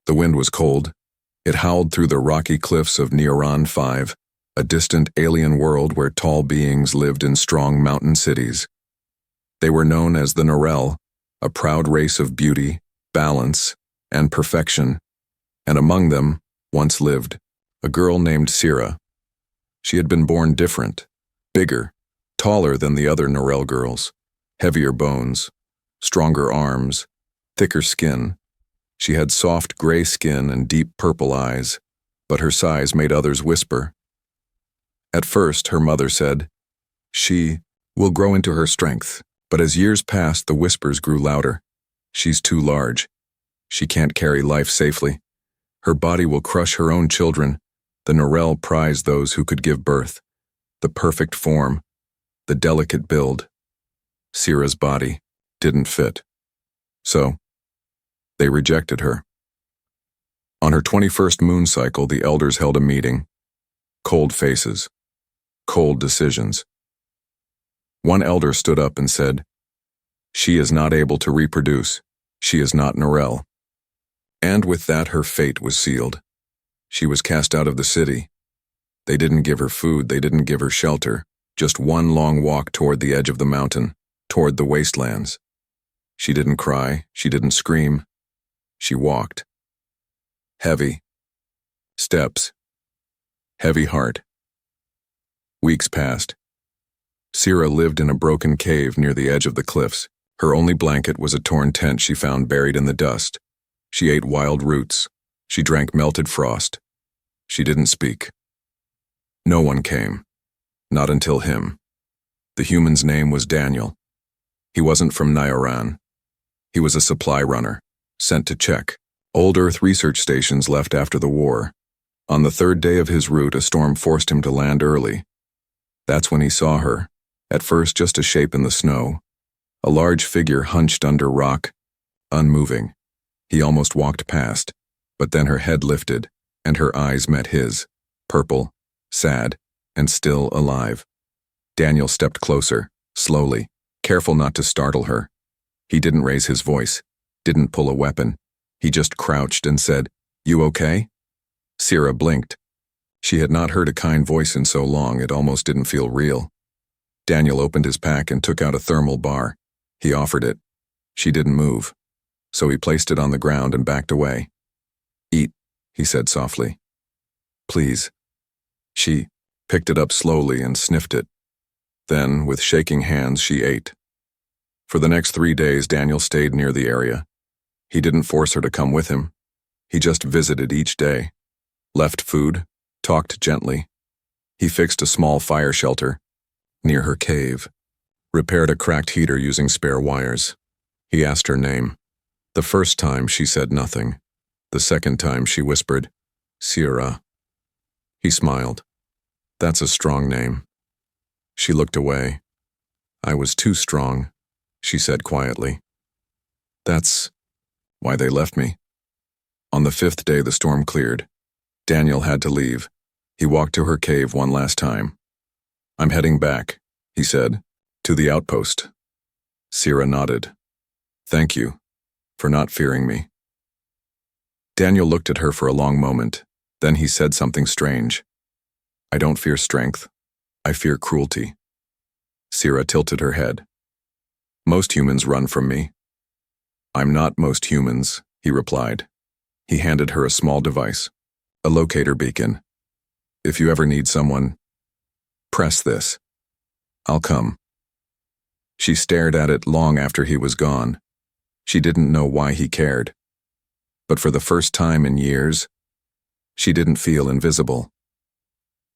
The wind was cold. It howled through the rocky cliffs of Neuron 5, a distant alien world where tall beings lived in strong mountain cities. They were known as the Norel, a proud race of beauty, balance, and perfection, and among them once lived a girl named Sira. She had been born different, bigger, taller than the other Norel girls, heavier bones, stronger arms, thicker skin. She had soft gray skin and deep purple eyes, but her size made others whisper. At first, her mother said, "She will grow into her strength," but as years passed, the whispers grew louder. "She's too large. She can't carry life safely. Her body will crush her own children." The Norel prized those who could give birth, the perfect form, the delicate build. Sira's body didn't fit. So, they rejected her. On her 21st moon cycle, the elders held a meeting. Cold faces. Cold decisions. One elder stood up and said, "She is not able to reproduce. She is not Norel." And with that, her fate was sealed. She was cast out of the city. They didn't give her food, they didn't give her shelter, just one long walk toward the edge of the mountain, toward the wastelands. She didn't cry, she didn't scream. She walked. Heavy. Steps. Heavy heart. Weeks passed. Sira lived in a broken cave near the edge of the cliffs. Her only blanket was a torn tent she found buried in the dust. She ate wild roots. She drank melted frost. She didn't speak. No one came. Not until him. The human's name was Daniel. He wasn't from Nioran. He was a supply runner, sent to check old Earth research stations left after the war. On the third day of his route, a storm forced him to land early. That's when he saw her, at first just a shape in the snow, a large figure hunched under rock, unmoving. He almost walked past, but then her head lifted, and her eyes met his, purple, sad, and still alive. Daniel stepped closer, slowly, careful not to startle her. He didn't raise his voice, didn't pull a weapon. He just crouched and said, "You okay?" Sira blinked. She had not heard a kind voice in so long it almost didn't feel real. Daniel opened his pack and took out a thermal bar. He offered it. She didn't move, so he placed it on the ground and backed away. "Eat," he said softly. "Please." She picked it up slowly and sniffed it. Then, with shaking hands, she ate. For the next 3 days, Daniel stayed near the area. He didn't force her to come with him. He just visited each day, left food, talked gently. He fixed a small fire shelter near her cave, repaired a cracked heater using spare wires. He asked her name. The first time she said nothing. The second time she whispered, "Sira." He smiled. "That's a strong name." She looked away. "I was too strong," she said quietly. "That's why they left me." On the 5th day, the storm cleared. Daniel had to leave. He walked to her cave one last time. "I'm heading back," he said, "to the outpost." Sira nodded. "Thank you for not fearing me." Daniel looked at her for a long moment. Then he said something strange. "I don't fear strength. I fear cruelty." Sira tilted her head. "Most humans run from me." "I'm not most humans," he replied. He handed her a small device, a locator beacon. "If you ever need someone, press this. I'll come." She stared at it long after he was gone. She didn't know why he cared. But for the first time in years, she didn't feel invisible.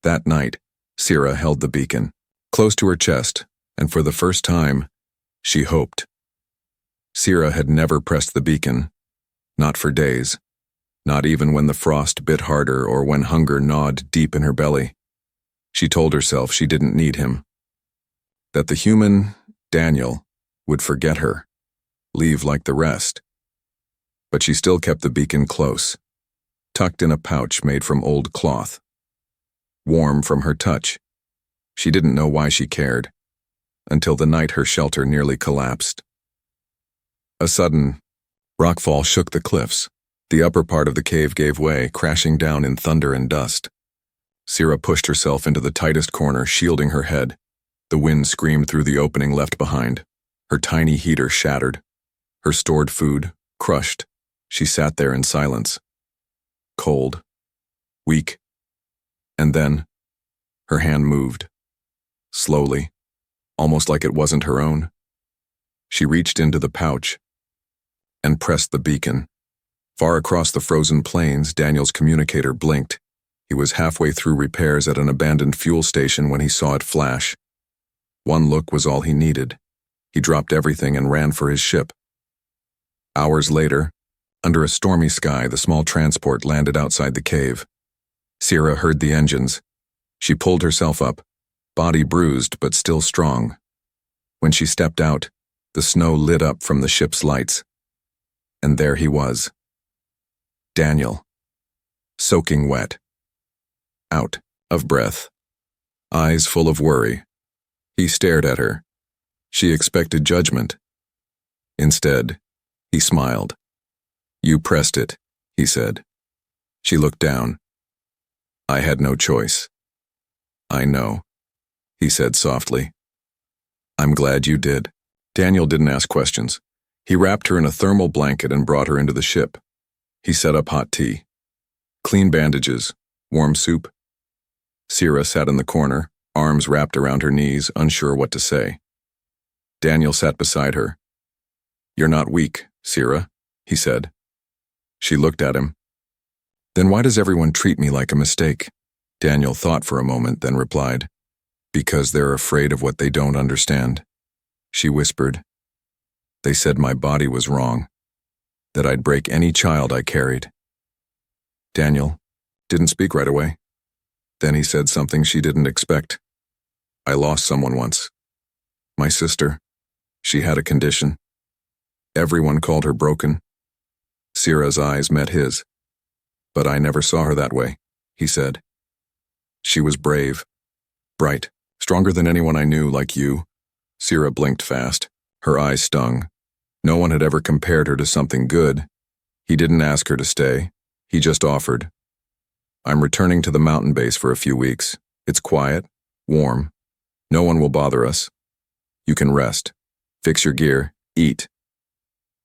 That night, Sira held the beacon, close to her chest, and for the first time, she hoped. Sira had never pressed the beacon, not for days, not even when the frost bit harder or when hunger gnawed deep in her belly. She told herself she didn't need him, that the human, Daniel, would forget her, leave like the rest. But she still kept the beacon close, tucked in a pouch made from old cloth. Warm from her touch. She didn't know why she cared, until the night her shelter nearly collapsed. A sudden rockfall shook the cliffs. The upper part of the cave gave way, crashing down in thunder and dust. Sira pushed herself into the tightest corner, shielding her head. The wind screamed through the opening left behind. Her tiny heater shattered. Her stored food crushed. She sat there in silence. Cold. Weak. And then, her hand moved. Slowly. Almost like it wasn't her own. She reached into the pouch and pressed the beacon. Far across the frozen plains, Daniel's communicator blinked. He was halfway through repairs at an abandoned fuel station when he saw it flash. One look was all he needed. He dropped everything and ran for his ship. Hours later, under a stormy sky, the small transport landed outside the cave. Sira heard the engines. She pulled herself up, body bruised but still strong. When she stepped out, the snow lit up from the ship's lights. And there he was. Daniel. Soaking wet. Out of breath. Eyes full of worry. He stared at her. She expected judgment. Instead, he smiled. "You pressed it," he said. She looked down. "I had no choice." "I know," he said softly. "I'm glad you did." Daniel didn't ask questions. He wrapped her in a thermal blanket and brought her into the ship. He set up hot tea. Clean bandages, warm soup. Sira sat in the corner, arms wrapped around her knees, unsure what to say. Daniel sat beside her. "You're not weak, Sira," he said. She looked at him. "Then why does everyone treat me like a mistake?" Daniel thought for a moment, then replied, "Because they're afraid of what they don't understand." She whispered, "They said my body was wrong, that I'd break any child I carried." Daniel didn't speak right away. Then he said something she didn't expect. "I lost someone once. My sister. She had a condition. Everyone called her broken." Sira's eyes met his. "But I never saw her that way," he said. "She was brave, bright, stronger than anyone I knew, like you." Sira blinked fast. Her eyes stung. No one had ever compared her to something good. He didn't ask her to stay. He just offered. "I'm returning to the mountain base for a few weeks. It's quiet, warm. No one will bother us. You can rest, fix your gear, eat."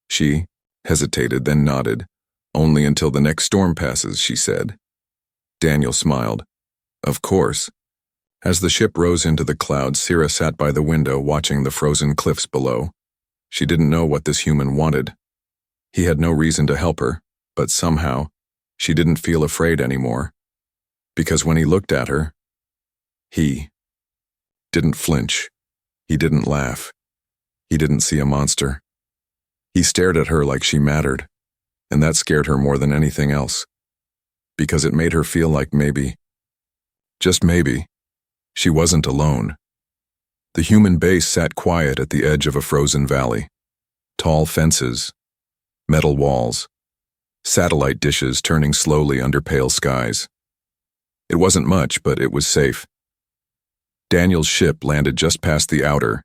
She hesitated, then nodded. "Only until the next storm passes," she said. Daniel smiled. "Of course." As the ship rose into the clouds, Sira sat by the window watching the frozen cliffs below. She didn't know what this human wanted. He had no reason to help her, but somehow, she didn't feel afraid anymore. Because when he looked at her, he didn't flinch. He didn't laugh. He didn't see a monster. He stared at her like she mattered, and that scared her more than anything else. Because it made her feel like maybe, just maybe, she wasn't alone. The human base sat quiet at the edge of a frozen valley. Tall fences, metal walls, satellite dishes turning slowly under pale skies. It wasn't much, but it was safe. Daniel's ship landed just past the outer.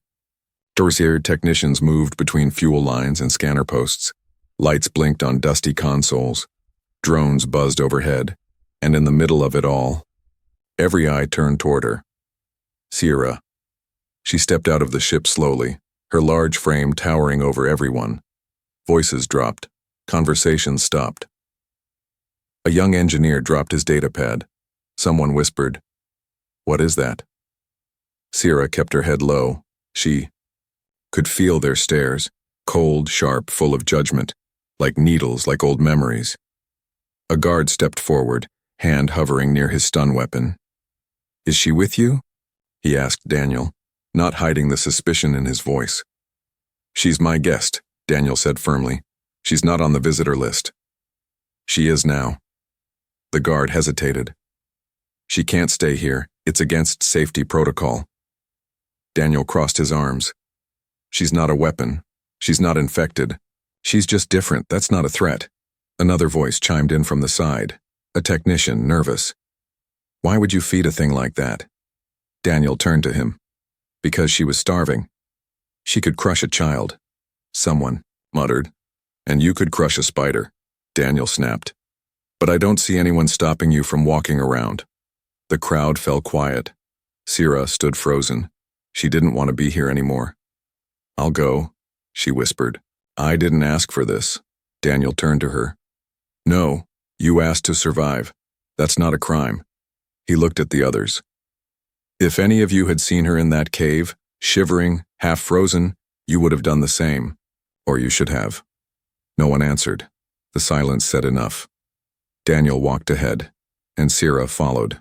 Torsier technicians moved between fuel lines and scanner posts. Lights blinked on dusty consoles. Drones buzzed overhead. And in the middle of it all, every eye turned toward her. Sira. She stepped out of the ship slowly, her large frame towering over everyone. Voices dropped. Conversations stopped. A young engineer dropped his datapad. Someone whispered, "What is that?" Sira kept her head low. She could feel their stares, cold, sharp, full of judgment, like needles, like old memories. A guard stepped forward, hand hovering near his stun weapon. "Is she with you?" he asked Daniel, not hiding the suspicion in his voice. "She's my guest," Daniel said firmly. "She's not on the visitor list." "She is now." The guard hesitated. "She can't stay here. It's against safety protocol." Daniel crossed his arms. "She's not a weapon. She's not infected. She's just different. That's not a threat." Another voice chimed in from the side, a technician, nervous. "Why would you feed a thing like that?" Daniel turned to him. "Because she was starving. She could crush a child." Someone muttered. "And you could crush a spider." Daniel snapped. But I don't see anyone stopping you from walking around. The crowd fell quiet. Sierra stood frozen. She didn't want to be here anymore. I'll go, she whispered. I didn't ask for this. Daniel turned to her. No, you asked to survive. That's not a crime. He looked at the others. If any of you had seen her in that cave, shivering, half frozen, you would have done the same. Or you should have. No one answered. The silence said enough. Daniel walked ahead, and Sierra followed.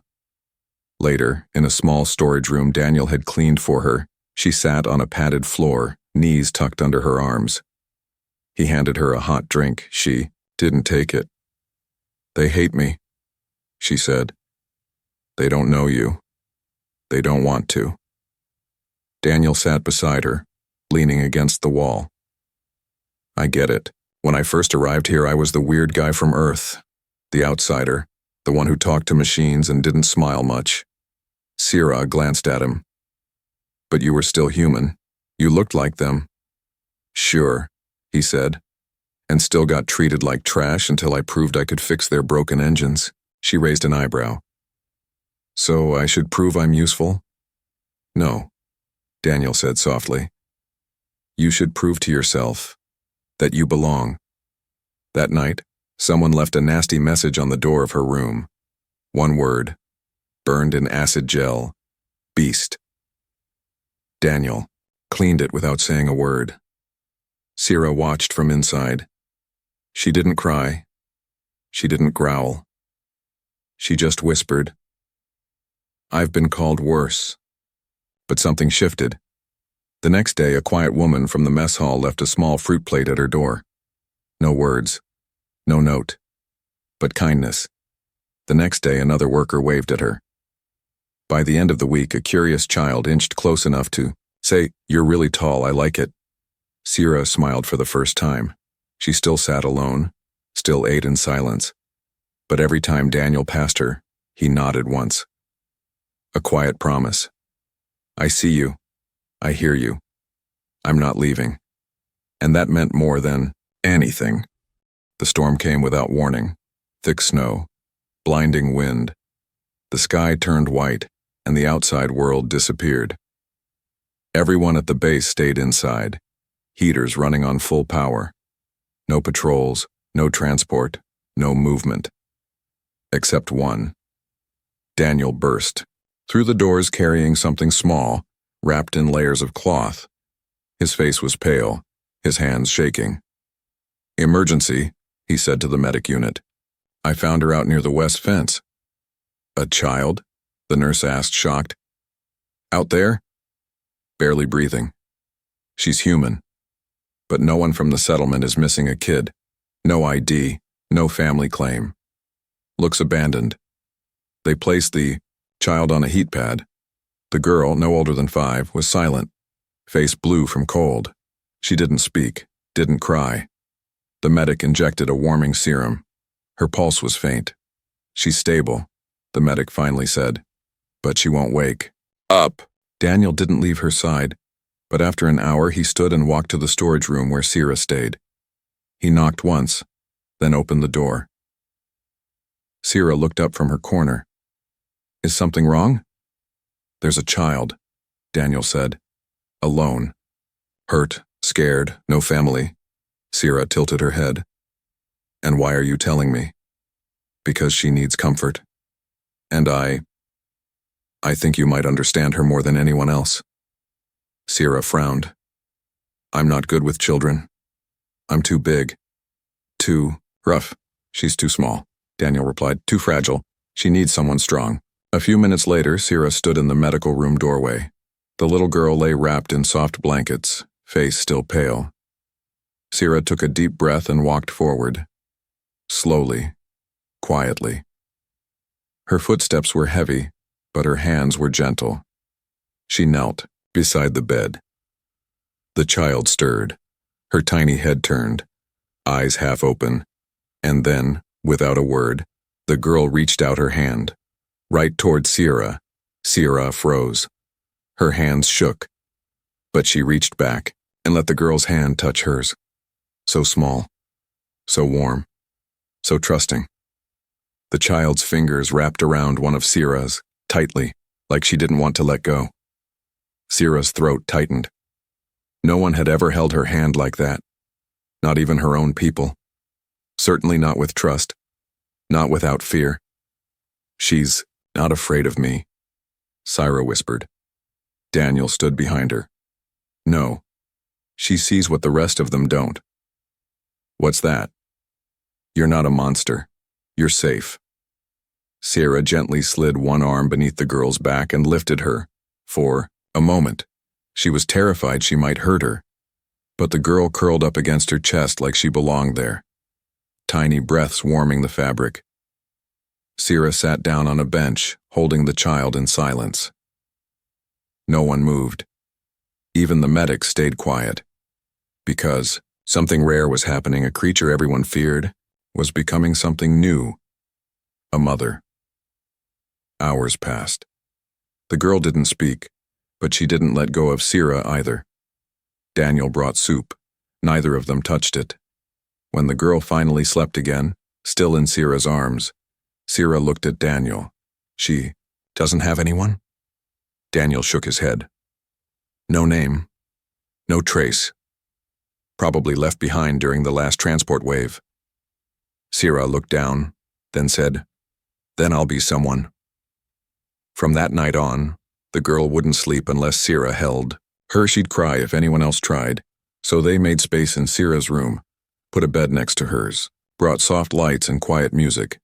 Later, in a small storage room Daniel had cleaned for her, she sat on a padded floor, knees tucked under her arms. He handed her a hot drink. She didn't take it. They hate me, she said. They don't know you. They don't want to. Daniel sat beside her, leaning against the wall. I get it. When I first arrived here, I was the weird guy from Earth, the outsider, the one who talked to machines and didn't smile much. Sierra glanced at him. But you were still human. You looked like them. Sure, he said, and still got treated like trash until I proved I could fix their broken engines. She raised an eyebrow. So I should prove I'm useful? No, Daniel said softly. You should prove to yourself that you belong. That night, someone left a nasty message on the door of her room. One word, burned in acid gel, beast. Daniel cleaned it without saying a word. Sierra watched from inside. She didn't cry. She didn't growl. She just whispered, I've been called worse. But something shifted. The next day, a quiet woman from the mess hall left a small fruit plate at her door. No words, no note, but kindness. The next day, another worker waved at her. By the end of the week, a curious child inched close enough to say, You're really tall, I like it. Sierra smiled for the first time. She still sat alone, still ate in silence. But every time Daniel passed her, he nodded once. A quiet promise. I see you. I hear you. I'm not leaving. And that meant more than anything. The storm came without warning. Thick snow, blinding wind. The sky turned white, and the outside world disappeared. Everyone at the base stayed inside, heaters running on full power. No patrols, no transport, no movement. Except one. Daniel burst through the doors carrying something small, wrapped in layers of cloth. His face was pale, his hands shaking. Emergency, he said to the medic unit. I found her out near the west fence. A child? The nurse asked, shocked. Out there? Barely breathing. She's human. But no one from the settlement is missing a kid. No ID, no family claim. Looks abandoned. They placed the child on a heat pad. The girl, no older than 5, was silent, face blue from cold. She didn't speak, didn't cry. The medic injected a warming serum. Her pulse was faint. She's stable, the medic finally said. But she won't wake. Up! Daniel didn't leave her side, but after an hour he stood and walked to the storage room where Sierra stayed. He knocked once, then opened the door. Sierra looked up from her corner. Is something wrong? There's a child, Daniel said. Alone. Hurt, scared, no family. Sierra tilted her head. And why are you telling me? Because she needs comfort. And I think you might understand her more than anyone else. Sierra frowned. I'm not good with children. I'm too big. Too rough. She's too small, Daniel replied. Too fragile. She needs someone strong. A few minutes later, Sierra stood in the medical room doorway. The little girl lay wrapped in soft blankets, face still pale. Sierra took a deep breath and walked forward. Slowly, quietly. Her footsteps were heavy, but her hands were gentle. She knelt beside the bed. The child stirred, her tiny head turned, eyes half open, and then, without a word, the girl reached out her hand. Right toward Sierra. Sierra froze. Her hands shook, but she reached back and let the girl's hand touch hers. So small, so warm. so trusting. The child's fingers wrapped around one of Sierra's, tightly, like she didn't want to let go. Sierra's throat tightened. No one had ever held her hand like that, not even her own people. Certainly not with trust, not without fear. "She's not afraid of me," Sierra whispered. Daniel stood behind her. "No, she sees what the rest of them don't." "What's that?" "You're not a monster. You're safe." Sierra gently slid one arm beneath the girl's back and lifted her. For a moment, she was terrified she might hurt her, but the girl curled up against her chest like she belonged there, tiny breaths warming the fabric. Sierra sat down on a bench, holding the child in silence. No one moved. Even the medic stayed quiet, because something rare was happening. A creature everyone feared was becoming something new. A mother. Hours passed. The girl didn't speak, but she didn't let go of Sierra either. Daniel brought soup. Neither of them touched it. When the girl finally slept again, still in Sierra's arms, Sierra looked at Daniel. "She doesn't have anyone?" Daniel shook his head. "No name. No trace. Probably left behind during the last transport wave." Sierra looked down, then said, "Then I'll be someone." From that night on, the girl wouldn't sleep unless Sierra held her. She'd cry if anyone else tried, so they made space in Sierra's room, put a bed next to hers, brought soft lights and quiet music.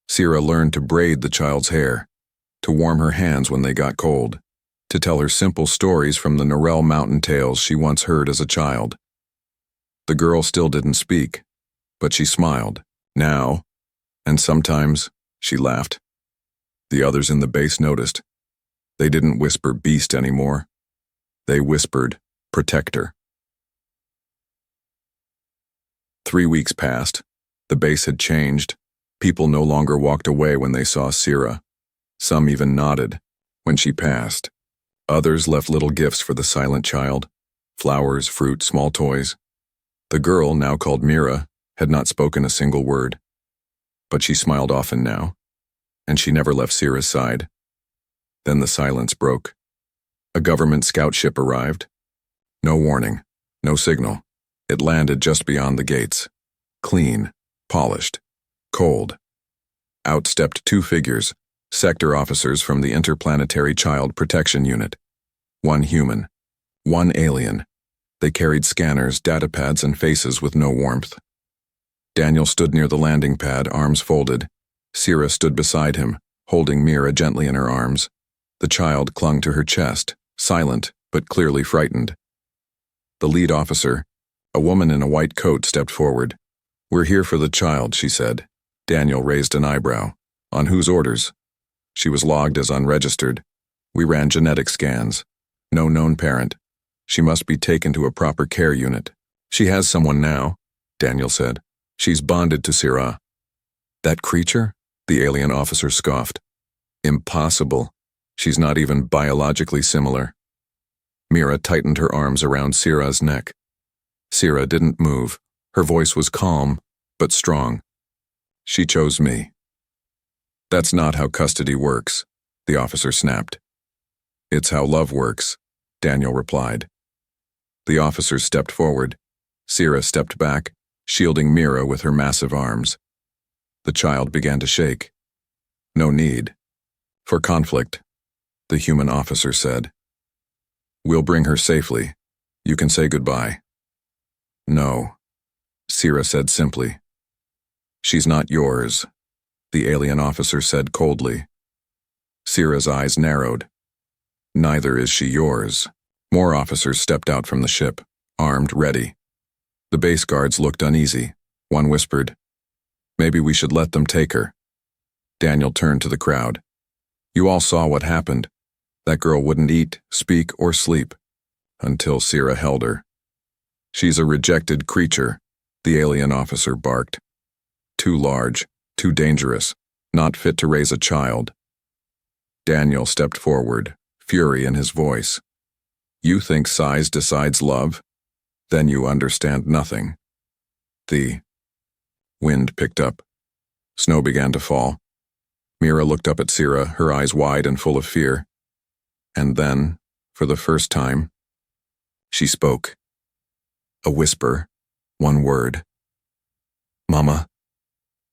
Sierra learned to braid the child's hair, to warm her hands when they got cold, to tell her simple stories from the Norel mountain tales she once heard as a child. The girl still didn't speak, but she smiled, now, and sometimes she laughed. The others in the base noticed. They didn't whisper beast anymore. They whispered protector. 3 weeks passed. The base had changed. People no longer walked away when they saw Sierra. Some even nodded when she passed. Others left little gifts for the silent child, flowers, fruit, small toys. The girl, now called Mira, had not spoken a single word. But she smiled often now, and she never left Sierra's side. Then the silence broke. A government scout ship arrived. No warning, no signal. It landed just beyond the gates. Clean, polished, cold. Out stepped 2 figures, sector officers from the Interplanetary Child Protection Unit. 1 human, 1 alien. They carried scanners, datapads, and faces with no warmth. Daniel stood near the landing pad, arms folded. Sierra stood beside him, holding Mira gently in her arms. The child clung to her chest, silent but clearly frightened. The lead officer, a woman in a white coat, stepped forward. "We're here for the child," she said. Daniel raised an eyebrow. "On whose orders?" She was logged as unregistered. "We ran genetic scans. No known parent. She must be taken to a proper care unit." "She has someone now," Daniel said. "She's bonded to Sierra." "That creature?" the alien officer scoffed. "Impossible. She's not even biologically similar." Mira tightened her arms around Sierra's neck. Sierra didn't move. Her voice was calm, but strong. "She chose me." "That's not how custody works," the officer snapped. "It's how love works," Daniel replied. The officers stepped forward. Sierra stepped back, shielding Mira with her massive arms. The child began to shake. "No need for conflict," the human officer said. "We'll bring her safely. You can say goodbye." "No," Sierra said simply. "She's not yours," the alien officer said coldly. Sierra's eyes narrowed. "Neither is she yours." More officers stepped out from the ship, armed, ready. The base guards looked uneasy. One whispered, "Maybe we should let them take her." Daniel turned to the crowd. "You all saw what happened. That girl wouldn't eat, speak, or sleep until Sierra held her. She's a rejected creature," the alien officer barked. "Too large, too dangerous, not fit to raise a child." Daniel stepped forward, fury in his voice. "You think size decides love? Then you understand nothing." The wind picked up. Snow began to fall. Mira looked up at Sira, her eyes wide and full of fear. And then, for the first time, she spoke. A whisper, one word. Mama.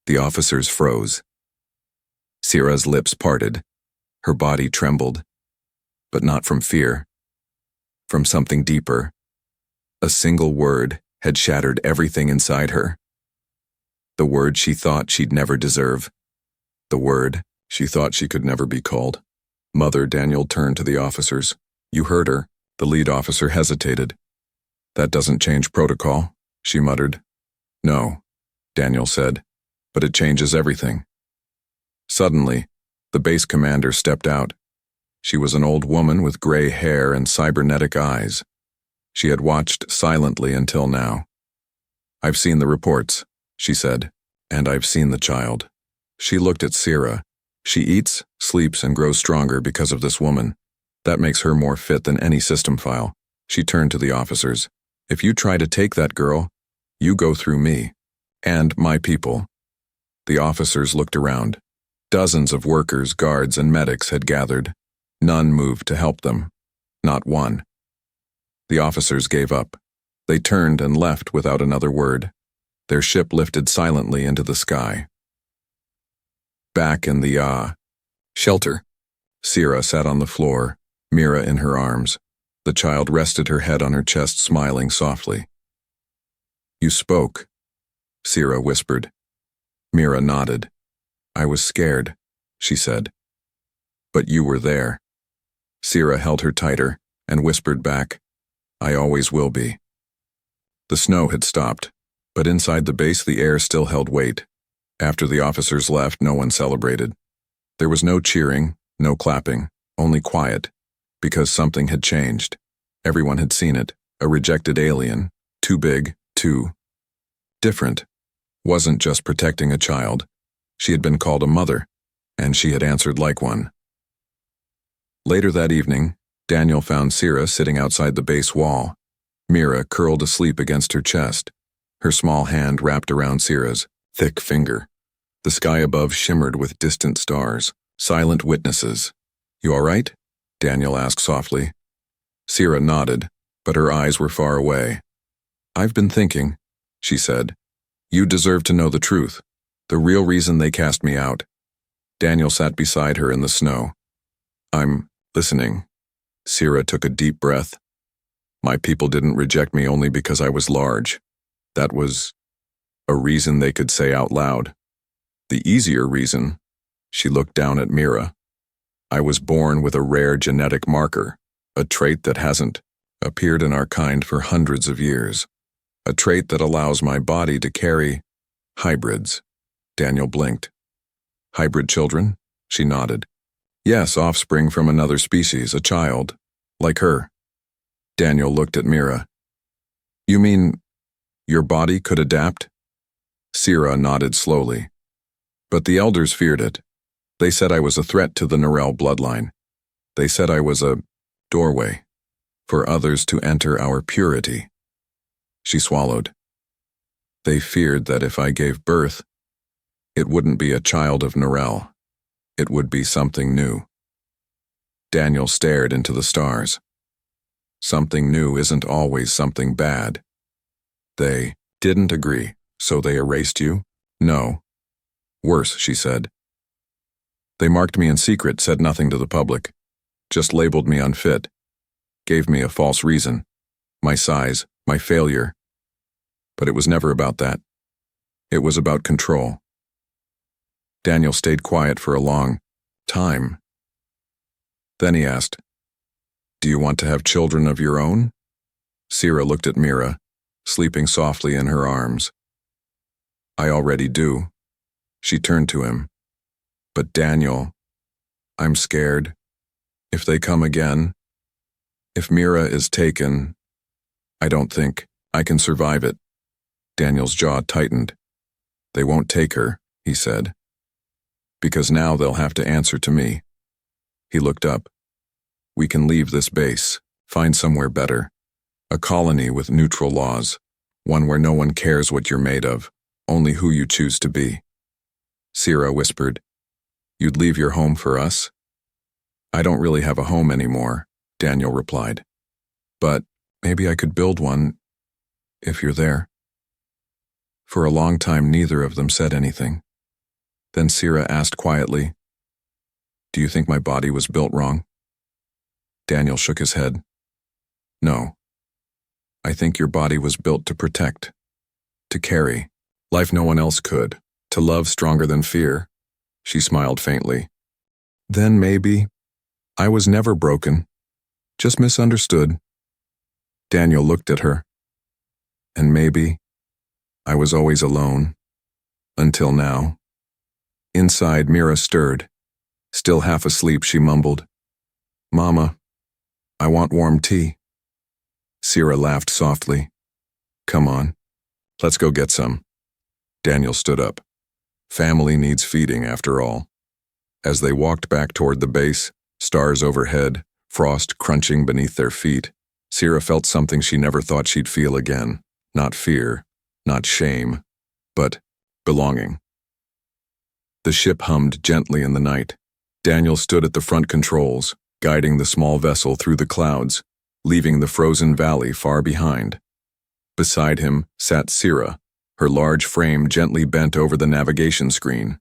The officers froze. Sira's lips parted. Her body trembled. But not from fear. From something deeper. A single word had shattered everything inside her. The word she thought she'd never deserve. The word she thought she could never be called. Mother. Daniel turned to the officers. You heard her. The lead officer hesitated. That doesn't change protocol, she muttered. No, Daniel said, but it changes everything. Suddenly, the base commander stepped out. She was an old woman with gray hair and cybernetic eyes. She had watched silently until now. I've seen the reports, she said, and I've seen the child. She looked at Sira. She eats, sleeps, and grows stronger because of this woman. That makes her more fit than any system file. She turned to the officers. If you try to take that girl, you go through me. And my people. The officers looked around. Dozens of workers, guards, and medics had gathered. None moved to help them. Not one. The officers gave up. They turned and left without another word. Their ship lifted silently into the sky. Back in the shelter, Sira sat on the floor, Mira in her arms. The child rested her head on her chest, smiling softly. You spoke, Sira whispered. Mira nodded. I was scared, she said. But you were there. Sira held her tighter and whispered back, I always will be. The snow had stopped, but inside the base the air still held weight. After the officers left, no one celebrated. There was no cheering, no clapping, only quiet, because something had changed. Everyone had seen it, a rejected alien, too big, too different. Wasn't just protecting a child. She had been called a mother, and she had answered like one. Later that evening, Daniel found Sira sitting outside the base wall. Mira curled asleep against her chest, her small hand wrapped around Sira's thick finger. The sky above shimmered with distant stars, silent witnesses. You all right? Daniel asked softly. Sira nodded, but her eyes were far away. I've been thinking, she said. You deserve to know the truth, the real reason they cast me out. Daniel sat beside her in the snow. I'm listening. Sira took a deep breath. My people didn't reject me only because I was large. That was a reason they could say out loud. The easier reason, she looked down at Mira. I was born with a rare genetic marker, a trait that hasn't appeared in our kind for hundreds of years. A trait that allows my body to carry hybrids. Daniel blinked. Hybrid children? She nodded. Yes, offspring from another species, a child, like her. Daniel looked at Mira. You mean your body could adapt? Sira nodded slowly. But the elders feared it. They said I was a threat to the Norel bloodline. They said I was a doorway for others to enter our purity. She swallowed. They feared that if I gave birth, it wouldn't be a child of Norel. It would be something new. Daniel stared into the stars. Something new isn't always something bad. They didn't agree, so they erased you? No. Worse, she said. They marked me in secret, said nothing to the public. Just labeled me unfit. Gave me a false reason. My size, my failure. But it was never about that. It was about control. Daniel stayed quiet for a long time. Then he asked, Do you want to have children of your own? Sira looked at Mira, sleeping softly in her arms. I already do. She turned to him. But Daniel, I'm scared. If they come again, if Mira is taken, I don't think I can survive it. Daniel's jaw tightened. They won't take her, he said. Because now they'll have to answer to me. He looked up. We can leave this base, find somewhere better. A colony with neutral laws, one where no one cares what you're made of, only who you choose to be. Sira whispered. You'd leave your home for us? I don't really have a home anymore, Daniel replied. But maybe I could build one if you're there. For a long time, neither of them said anything. Then Sira asked quietly, Do you think my body was built wrong? Daniel shook his head. No. I think your body was built to protect, to carry, life no one else could, to love stronger than fear. She smiled faintly. Then maybe I was never broken, just misunderstood. Daniel looked at her. And maybe I was always alone, until now. Inside, Mira stirred. Still half asleep, she mumbled, Mama, I want warm tea. Sira laughed softly. Come on, let's go get some. Daniel stood up. Family needs feeding, after all. As they walked back toward the base, stars overhead, frost crunching beneath their feet, Sira felt something she never thought she'd feel again. Not fear, not shame, but belonging. The ship hummed gently in the night. Daniel stood at the front controls, guiding the small vessel through the clouds, leaving the frozen valley far behind. Beside him sat Sira, her large frame gently bent over the navigation screen.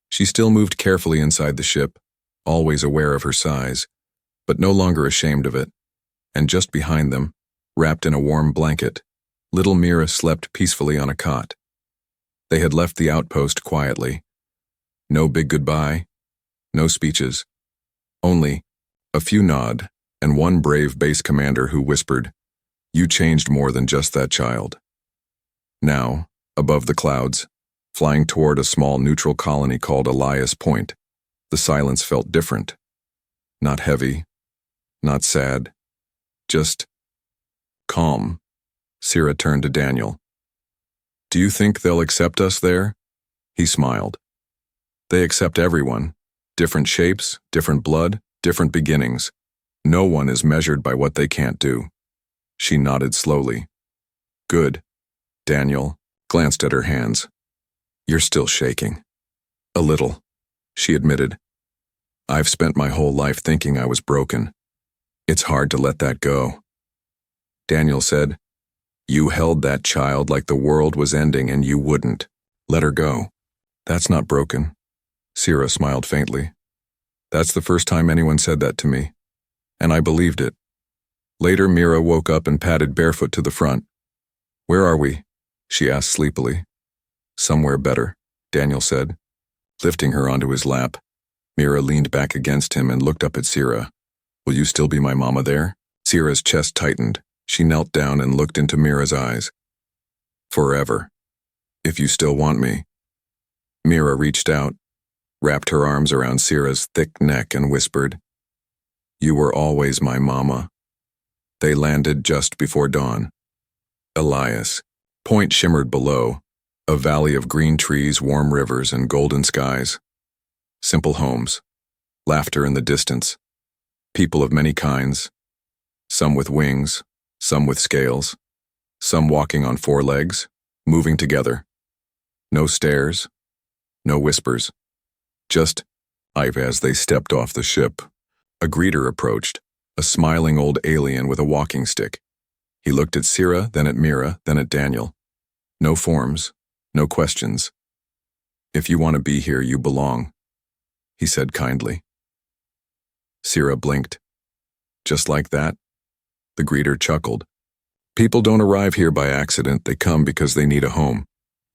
She still moved carefully inside the ship, always aware of her size, but no longer ashamed of it. And just behind them, wrapped in a warm blanket, little Mira slept peacefully on a cot. They had left the outpost quietly. No big goodbye, no speeches. Only a few nod and one brave base commander who whispered, You changed more than just that child. Now, above the clouds, flying toward a small neutral colony called Elias Point, the silence felt different. Not heavy, not sad, just calm. Sira turned to Daniel. Do you think they'll accept us there? He smiled. They accept everyone. Different shapes, different blood, different beginnings. No one is measured by what they can't do. She nodded slowly. Good. Daniel glanced at her hands. You're still shaking. A little, she admitted. I've spent my whole life thinking I was broken. It's hard to let that go. Daniel said, You held that child like the world was ending and you wouldn't. Let her go. That's not broken. Sira smiled faintly. That's the first time anyone said that to me, and I believed it. Later, Mira woke up and padded barefoot to the front. Where are we? She asked sleepily. Somewhere better, Daniel said. Lifting her onto his lap, Mira leaned back against him and looked up at Sira. Will you still be my mama there? Sira's chest tightened. She knelt down and looked into Mira's eyes. Forever. If you still want me. Mira reached out, wrapped her arms around Sira's thick neck and whispered, You were always my mama. They landed just before dawn. Elias. Point shimmered below, a valley of green trees, warm rivers, and golden skies. Simple homes. Laughter in the distance. People of many kinds. Some with wings, some with scales. Some walking on four legs, moving together. No stairs, no whispers. Just as they stepped off the ship, a greeter approached, a smiling old alien with a walking stick. He looked at Sira, then at Mira, then at Daniel. No forms, no questions. If you want to be here, you belong, he said kindly. Sira blinked. Just like that? The greeter chuckled. People don't arrive here by accident, they come because they need a home.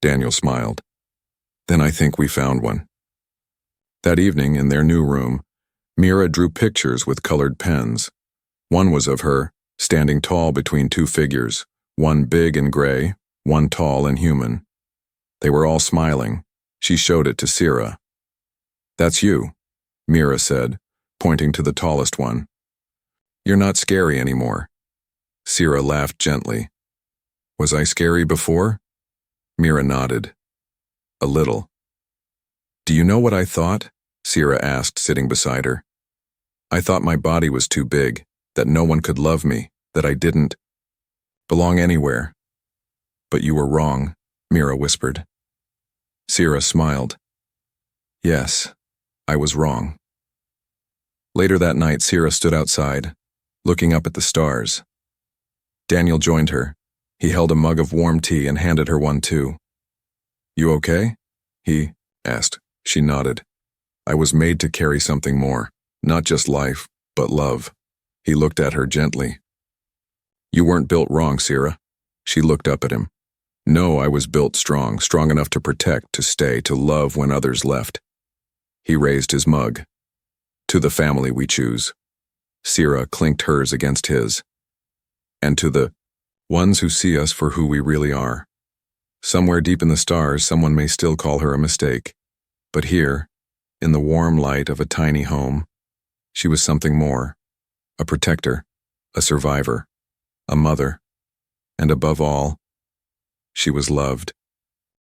Daniel smiled. Then I think we found one. That evening, in their new room, Mira drew pictures with colored pens. One was of her, standing tall between two figures, one big and gray, one tall and human. They were all smiling. She showed it to Sira. That's you, Mira said, pointing to the tallest one. You're not scary anymore. Sira laughed gently. Was I scary before? Mira nodded. A little. Do you know what I thought? Sira asked, sitting beside her. I thought my body was too big, that no one could love me, that I didn't belong anywhere. But you were wrong, Mira whispered. Sira smiled. Yes, I was wrong. Later that night, Sierra stood outside, looking up at the stars. Daniel joined her. He held a mug of warm tea and handed her one too. You okay? He asked. She nodded. I was made to carry something more, not just life, but love. He looked at her gently. You weren't built wrong, Sierra. She looked up at him. No, I was built strong enough to protect, to stay, to love when others left. He raised his mug. To the family we choose. Sierra clinked hers against his. And to the ones who see us for who we really are. Somewhere deep in the stars, someone may still call her a mistake. But here, in the warm light of a tiny home, she was something more. A protector, a survivor, a mother, and above all, she was loved.